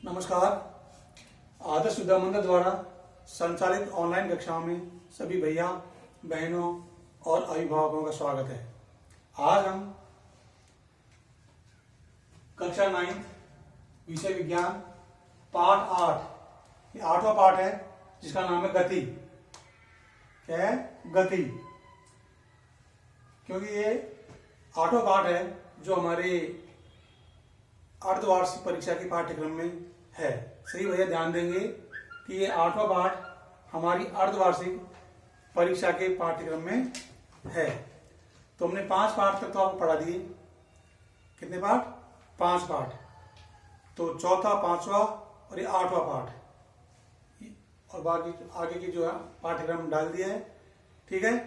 नमस्कार। आदर्श विद्या मंदिर द्वारा संचालित ऑनलाइन कक्षाओं में सभी भैया बहनों और अभिभावकों का स्वागत है। आज हम कक्षा 9 विषय विज्ञान पाठ 8 ये 8वां पाठ है जिसका नाम है गति। क्या है? गति। क्योंकि ये 8वां पाठ है जो हमारे अर्धवार्षिक परीक्षा के पाठ्यक्रम में है। सही भैया ध्यान देंगे कि ये 8वां पाठ हमारी अर्धवार्षिक परीक्षा के पाठ्यक्रम में है। तो हमने 5 पाठ तक तो आपको पढ़ा दिए। कितने पाठ? 5 पाठ। तो चौथा, 5वां और ये 8वां पाठ और बाकी आगे की जो है पाठ्यक्रम डाल दिया है। ठीक है।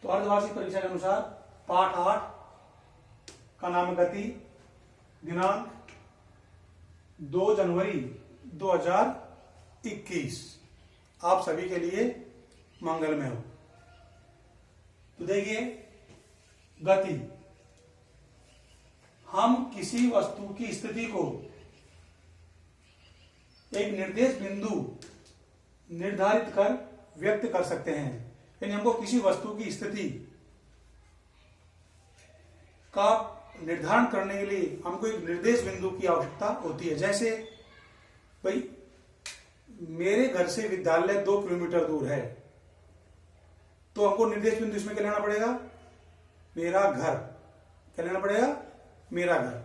तो अर्धवार्षिक परीक्षा के अनुसार पाठ 8 का नाम है गति। दिनांक 2 जनवरी 2021 आप सभी के लिए मंगलमय हो। तो देखिए, गति। हम किसी वस्तु की स्थिति को एक निर्देश बिंदु निर्धारित कर व्यक्त कर सकते हैं। यानी हमको किसी वस्तु की स्थिति का निर्धारण करने के लिए हमको एक निर्देश बिंदु की आवश्यकता होती है। जैसे भाई मेरे घर से विद्यालय 2 किलोमीटर दूर है, तो हमको निर्देश बिंदु इसमें क्या लेना पड़ेगा? मेरा घर। क्या लेना पड़ेगा? मेरा घर।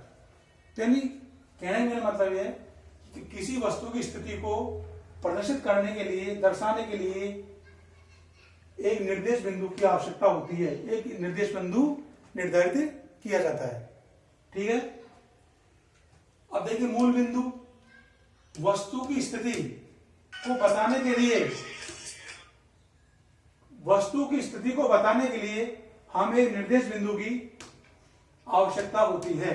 तो यानी कहने का मेरा मतलब यह है कि किसी वस्तु की स्थिति को प्रदर्शित करने के लिए, दर्शाने के लिए एक निर्देश बिंदु की आवश्यकता होती है। एक निर्देश बिंदु निर्धारित किया जाता है। ठीक है। अब देखिए, मूल बिंदु वस्तु की स्थिति को बताने के लिए, वस्तु की स्थिति को बताने के लिए हमें एक निर्देश बिंदु की आवश्यकता होती है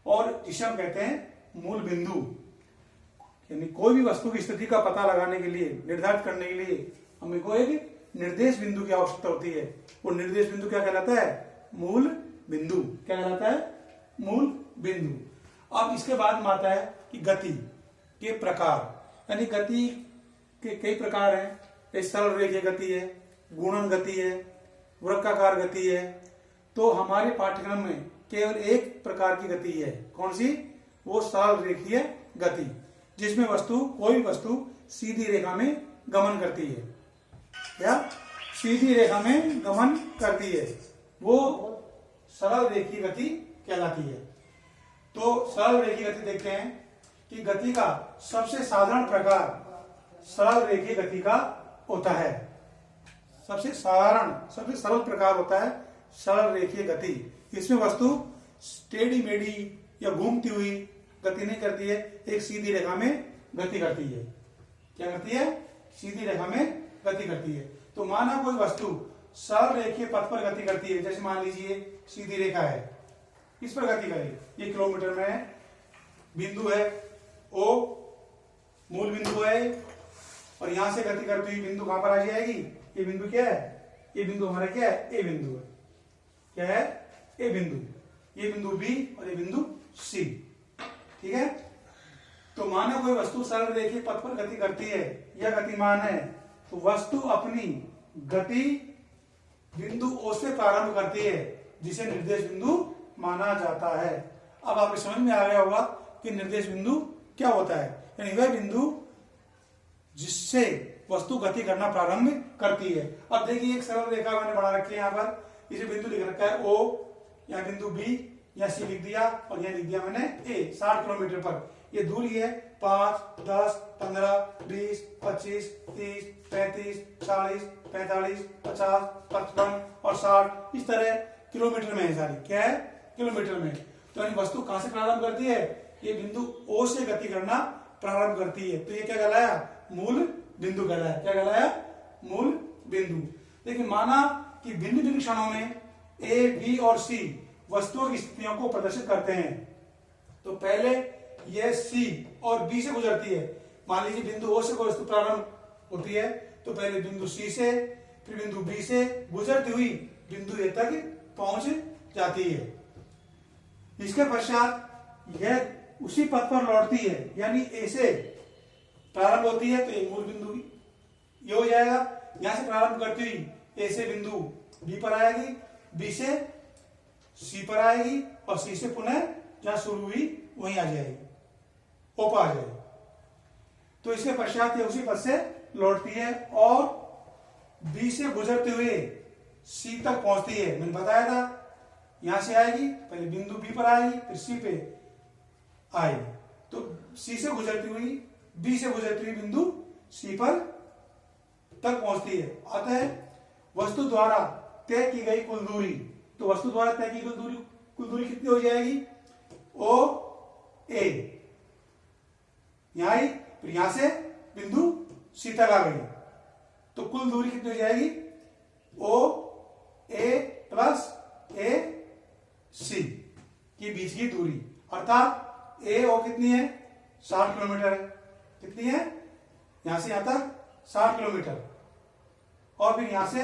और जिसे हम कहते हैं मूल बिंदु। यानी कोई भी वस्तु की स्थिति का पता लगाने के लिए, निर्धारित करने के लिए हमें को एक निर्देश बिंदु की आवश्यकता होती है। वो निर्देश बिंदु क्या कहलाता है? मूल बिंदु। क्या कहलाता है? मूल बिंदु। अब इसके बाद में आता है कि गति के प्रकार। यानी गति के कई प्रकार हैं। सरल रेखीय गति है, गुणन गति है, वृत्ताकार गति है। तो हमारे पाठ्यक्रम में केवल एक प्रकार की गति है। कौन सी? वो सरल रेखीय गति, जिसमें कोई वस्तु सीधी रेखा में गमन करती है। क्या? सीधी रेखा में गमन करती है, वो सरल रेखीय गति कहलाती है। तो सरल रेखीय गति देखते हैं कि गति का सबसे साधारण प्रकार सरल रेखीय गति का होता है। सबसे साधारण, सबसे सरल प्रकार होता है सरल रेखीय गति। इसमें वस्तु टेढ़ी मेढ़ी या घूमती हुई गति नहीं करती है, एक सीधी रेखा में गति करती है। क्या करती है? सीधी रेखा में गति करती है। तो माना कोई वस्तु सरल रेखीय पथ पर गति करती है। जैसे मान लीजिए सीधी रेखा है, इस पर गति करे, ये किलोमीटर में है, बिंदु है ओ, मूल बिंदु है, और यहां से गति करती हुई बिंदु कहां पर आ जाएगी? ये बिंदु क्या है? ये बिंदु हमारा क्या है? ए बिंदु है। क्या है? ए बिंदु। ये बिंदु बी और ये बिंदु सी। ठीक है। तो माना कोई वस्तु सरल रेखीय पथ पर गति करती है या गतिमान है, तो वस्तु अपनी गति बिंदु ओ से प्रारंभ करती है, जिसे निर्देश बिंदु माना जाता है। अब आपको समझ में आ गया होगा कि निर्देश बिंदु क्या होता है। यानी वह बिंदु जिससे वस्तु गति करना प्रारंभ करती है। अब देखिए, एक सरल रेखा मैंने बना रखी है। यहाँ पर इसे बिंदु लिख रखा है ओ, यहाँ बिंदु बी, यहाँ सी लिख दिया और यहाँ लिख दिया मैंने ए। 60 किलोमीटर पर ये दूरी है 5, 10, 15, 20, 25, 30, 35, 40, 45, 50, 55 और 60, इस तरह किलोमीटर में है सारी। क्या है? किलोमीटर में। तो यानी वस्तु कहां से प्रारंभ करती है? ये बिंदु ओ से गति करना प्रारंभ करती है। तो ये क्या कहलाया? मूल बिंदु कहलाया। क्या कहलाया? मूल बिंदु। देखिए, माना कि भिन्न भिन्न क्षणों में ए, बी और सी वस्तुओं की स्थितियों को प्रदर्शित करते हैं। तो पहले यह सी और बी से गुजरती है। मान लीजिए बिंदु ओ से कोई वस्तु प्रारंभ होती है, तो पहले बिंदु सी से, फिर बिंदु बी से गुजरती हुई बिंदु ए तक पहुंच जाती है। इसके पश्चात यह उसी पथ पर लौटती है, यानी ए से प्रारंभ होती है तो एक मूल बिंदु ये हो जाएगा। यहां से प्रारंभ करती हुई ए से बिंदु बी पर आएगी, बी से सी पर आएगी और सी से पुनः जहां शुरू हुई वहीं आ जाएगी, ओ पर आ जाएगी। तो इसके पश्चात ये उसी पथ से लौटती है और बी से गुजरते हुए सी तक पहुंचती है। मैंने बताया था यहां से आएगी, पहले बिंदु बी पर आएगी, फिर सी पे आएगी, तो सी से गुजरती हुई, बी से गुजरती हुई बिंदु सी पर तक पहुंचती है। अतः वस्तु द्वारा तय की गई कुल दूरी, तो वस्तु द्वारा तय की कुल दूरी कितनी हो जाएगी? ओ ए, यहां आई, फिर यहां से बिंदु सी तक आ गई, तो कुल दूरी कितनी हो जाएगी? ओ ए प्लस ए सी के बीच की दूरी, अर्थात ए ओ कितनी है? 60 किलोमीटर है। कितनी है? यहां से यहां तक 60 किलोमीटर, और फिर यहां से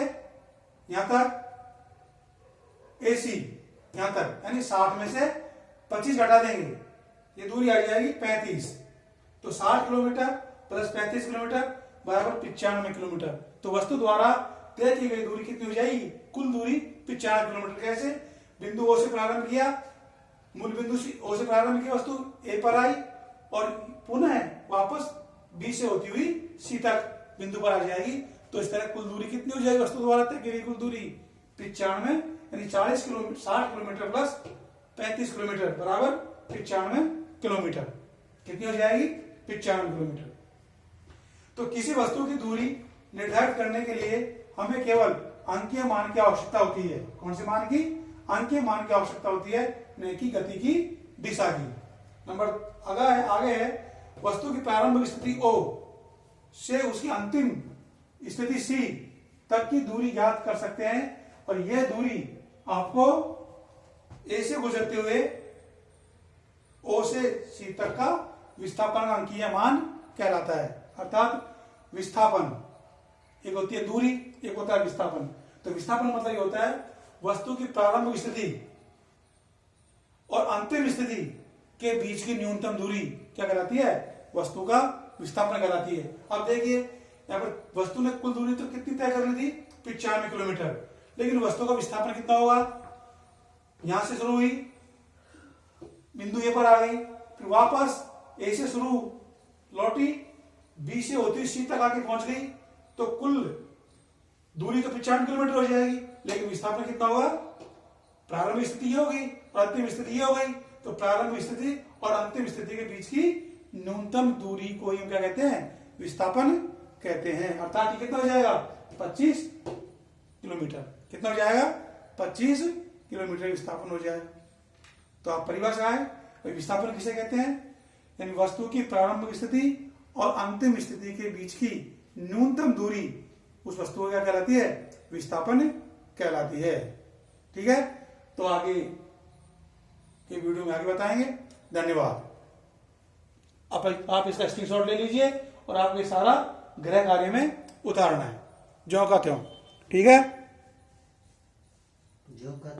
यहां तक ए सी यहां तक, यानी 60 में से 25 घटा देंगे, ये दूरी आ जाएगी 35। तो 60 किलोमीटर प्लस 35 किलोमीटर बराबर 95 किलोमीटर। तो वस्तु द्वारा तय की गई दूरी कितनी हो जाएगी? कुल दूरी 95 किलोमीटर। कैसे? बिंदु ओ से प्रारंभ किया, मूल बिंदु ओ से प्रारंभ किया, वस्तु ए पर आई और पुनः वापस बी से होती हुई सी तक बिंदु पर आ जाएगी। तो इस तरह कुल दूरी कितनी हो जाएगी वस्तु द्वारा तय की गई कुल दूरी? 95, यानी 40 किलोमीटर, 60 किलोमीटर प्लस 35 किलोमीटर बराबर 95 किलोमीटर। कितनी हो जाएगी? 95 किलोमीटर। तो किसी वस्तु की दूरी निर्धारित करने के लिए हमें केवल अंकीय मान की आवश्यकता होती है। कौन से मान की? अंकीय मान की आवश्यकता होती है, न कि गति की दिशा की। नंबर आगे है वस्तु की प्रारंभिक स्थिति O से उसकी अंतिम स्थिति C तक की दूरी ज्ञात कर सकते हैं, और यह दूरी आपको A से गुजरते हुए O से C तक का विस्थापन का अंकीय मान कहलाता है। अर्थात विस्थापन एक होती है दूरी, एक होता है विस्थापन। तो विस्थापन मतलब ये होता है वस्तु की प्रारंभिक स्थिति और अंतिम स्थिति के बीच की न्यूनतम दूरी क्या कहलाती है? वस्तु का विस्थापन कहलाती है। अब देखिए यहाँ पर वस्तु ने कुल दूरी तो कितनी तय कर ली थी? 95 किलोमीटर, लेकिन वस्तु का विस्थापन कितना होगा? यहां से शुरू हुई, बिंदु ए पर आ गई, फिर वापस ए से शुरू लौटी, बी से होती सी तक आके पहुंच गई, तो कुल दूरी तो 95 किलोमीटर हो जाएगी, लेकिन विस्थापन कितना होगा? प्रारंभिक स्थिति ये होगी और अंतिम स्थिति ये हो गई। तो प्रारंभिक स्थिति और अंतिम स्थिति के बीच की न्यूनतम दूरी को हम क्या कहते हैं? विस्थापन कहते हैं। अर्थात ये कितना हो जाएगा? 25 किलोमीटर। कितना हो जाएगा? 25 किलोमीटर विस्थापन हो जाएगा। तो आप परिभाषा है विस्थापन किसे कहते हैं? यानी वस्तु की प्रारंभिक स्थिति और अंतिम स्थिति के बीच की न्यूनतम दूरी उस वस्तु को क्या कहलाती है? विस्थापन कहलाती है। ठीक है, तो आगे के वीडियो में आगे बताएंगे। धन्यवाद। आप इसका स्क्रीनशॉट ले लीजिए और आपको ये सारा गृह कार्य में उतारना है, ज्यों का त्यों। ठीक है।